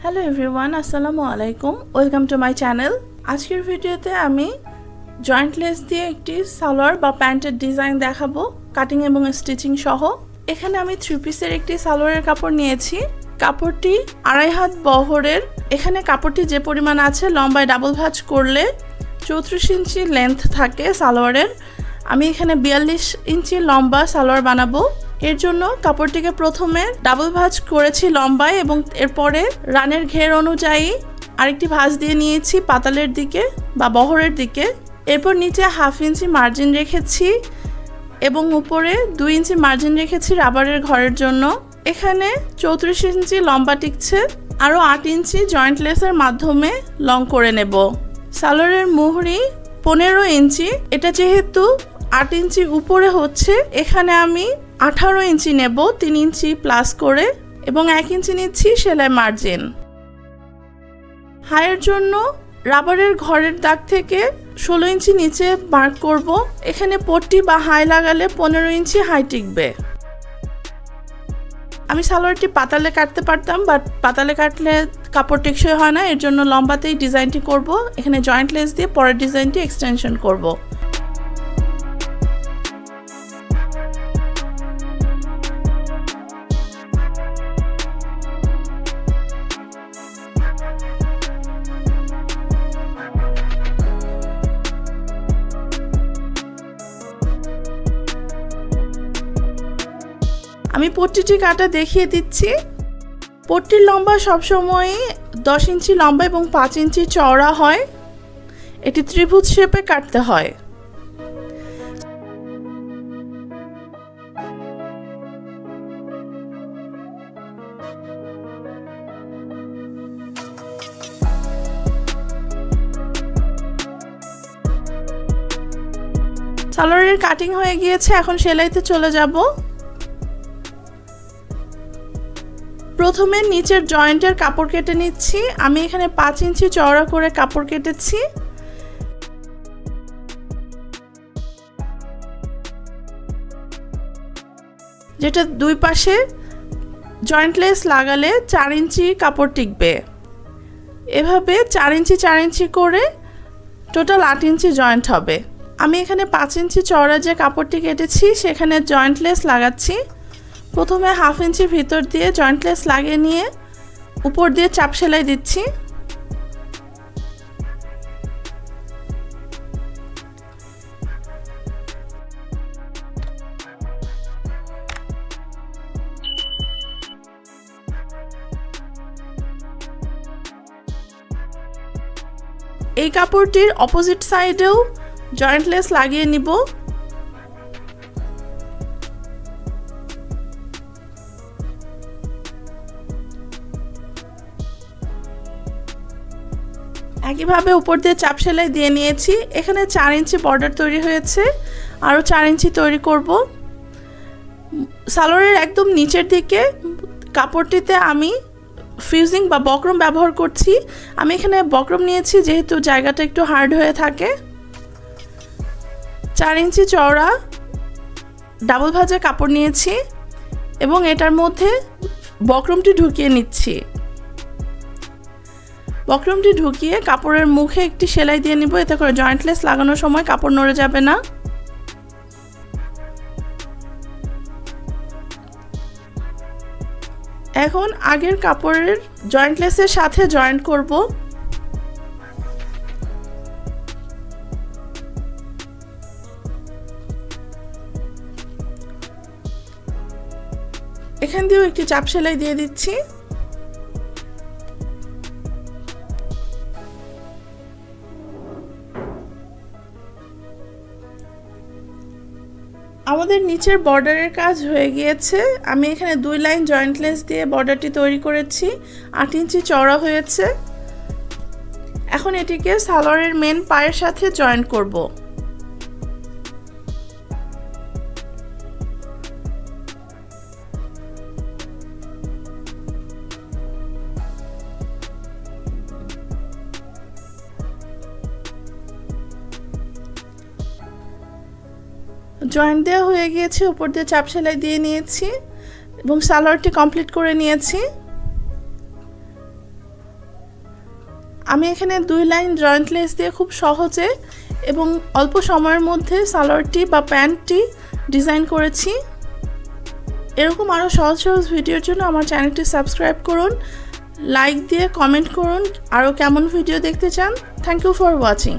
Hello everyone, আসসালামু আলাইকুম। Welcome to my channel. আজকের ভিডিওতে আমি জয়েন্ট লেস দিয়ে একটি সালোয়ার বা প্যান্টের ডিজাইন দেখাবো, কাটিং এবং স্টিচিং সহ। এখানে আমি 3 পিসের একটি সালোয়ারের কাপড় নিয়েছি। কাপড়টি 2.5 হাত বহরের। এখানে কাপড়টি যে পরিমাণ আছে, লম্বায় ডাবল ভাঁজ করলে 34 ইঞ্চি লেন্থ থাকে সালোয়ারের। আমি এখানে 42 ইঞ্চি লম্বা সালোয়ার বানাবো। এর জন্য কাপড়টিকে প্রথমে ডাবল ভাঁজ করেছি লম্বায়, এবং এরপরে রানের ঘের অনুযায়ী আরেকটি ভাঁজ দিয়ে নিয়েছি পাতালের দিকে বা বহরের দিকে। এরপর নিচে 1/2 ইঞ্চি মার্জিন রেখেছি এবং উপরে 2 ইঞ্চি মার্জিন রেখেছি রাবারের ঘরের জন্য। এখানে 34 ইঞ্চি লম্বা টিকছে, আরও 8 ইঞ্চি জয়েন্ট লেসের মাধ্যমে লং করে নেব। সালোয়ারের মুহুরি 15 ইঞ্চি। এটা যেহেতু 8 ইঞ্চি উপরে হচ্ছে, এখানে আমি 18 ইঞ্চি নেব, 3 ইঞ্চি প্লাস করে, এবং 1 ইঞ্চি নিচ্ছি সেলাই মার্জিন। হাইয়ের জন্য রাবারের ঘরের দাগ থেকে 16 ইঞ্চি নিচে মার্ক করব। এখানে পট্টি বা হাই লাগালে 15 ইঞ্চি হাই টিকবে। আমি সালোয়ারটি পাতালে কাটতে পারতাম, বাট পাতালে কাটলে কাপড় টেকসই হয় না, এর জন্য লম্বাতেই ডিজাইনটি করব। এখানে জয়েন্ট লেস দিয়ে পরের ডিজাইনটি এক্সটেনশন করব। আমি পট্টিটি কাটা দেখিয়ে দিচ্ছি। পট্টির লম্বা সবসময় 10 ইঞ্চি লম্বা এবং 5 ইঞ্চি চওড়া হয়। এটি ত্রিভুজ শেপে কাটতে হয়। সালোয়ারের কাটিং হয়ে গিয়েছে, এখন সেলাইতে চলে যাব। প্রথমে নিচের জয়েন্টের কাপড় কেটে নিচ্ছি। আমি এখানে 5 ইঞ্চি চওড়া করে কাপড় কেটেছি। যেটা দুই পাশে জয়েন্ট লেস লাগালে 4 ইঞ্চি কাপড় টিকবে। এভাবে 4 ইঞ্চি 4 ইঞ্চি করে টোটাল 8 ইঞ্চি জয়েন্ট হবে। আমি এখানে 5 ইঞ্চি চওড়া যে কাপড়টি কেটেছি সেখানে জয়েন্ট লেস লাগাচ্ছি। প্রথমে 1/2 ইঞ্চির ভিতর দিয়ে জয়েন্ট লেস লাগিয়ে নিয়ে উপর দিয়ে চাপ সেলাই দিচ্ছি। এই কাপড়টির অপোজিট সাইডেও জয়েন্ট লেস লাগিয়ে নিব। একইভাবে উপর দিয়ে চাপ সেলাই দিয়ে নিয়েছি। এখানে 4 ইঞ্চি বর্ডার তৈরি হয়েছে, আরও 4 ইঞ্চি তৈরি করব। সালোয়ারের একদম নিচের দিকে কাপড়টিতে আমি ফিউজিং বা বক্রম ব্যবহার করছি। আমি এখানে বক্রম নিয়েছি যেহেতু জায়গাটা একটু হার্ড হয়ে থাকে। 4 ইঞ্চি চওড়া ডাবল ভাঁজা কাপড় নিয়েছি এবং এটার মধ্যে বক্রমটি ঢুকিয়ে নিচ্ছি। বক্রমটি ঢুকিয়ে কাপড়ের মুখে একটি সেলাই দিয়ে নিব, এতে করে জয়েন্ট লেস লাগানোর সময় কাপড় নড়ে যাবে না। এখন আগের কাপড়ের জয়েন্ট লেসের সাথে জয়েন্ট করব। এখান দিয়েও একটি চাপ সেলাই দিয়ে দিচ্ছি। আমাদের নিচের বর্ডারের কাজ হয়ে গিয়েছে। আমি এখানে 2 লাইন জয়েন্ট লেস দিয়ে বর্ডারটি তৈরি করেছি। 8 ইঞ্চি চওড়া হয়েছে। এখন এটিকে সালোয়ারের মেন পায়ের সাথে জয়েন্ট করব। জয়েন্ট দেওয়া হয়ে গিয়েছে, উপর দিয়ে চাপ সেলাই দিয়ে নিয়েছি এবং সালোয়ারটি কমপ্লিট করে নিয়েছি। আমি এখানে 2 লাইন জয়েন্ট লেস দিয়ে খুব সহজে এবং অল্প সময়ের মধ্যে সালোয়ারটি বা প্যান্টটি ডিজাইন করেছি। এরকম আরও সহজ সহজ ভিডিওর জন্য আমার চ্যানেলটি সাবস্ক্রাইব করুন, লাইক দিয়ে কমেন্ট করুন আরও কেমন ভিডিও দেখতে চান। Thank you for watching.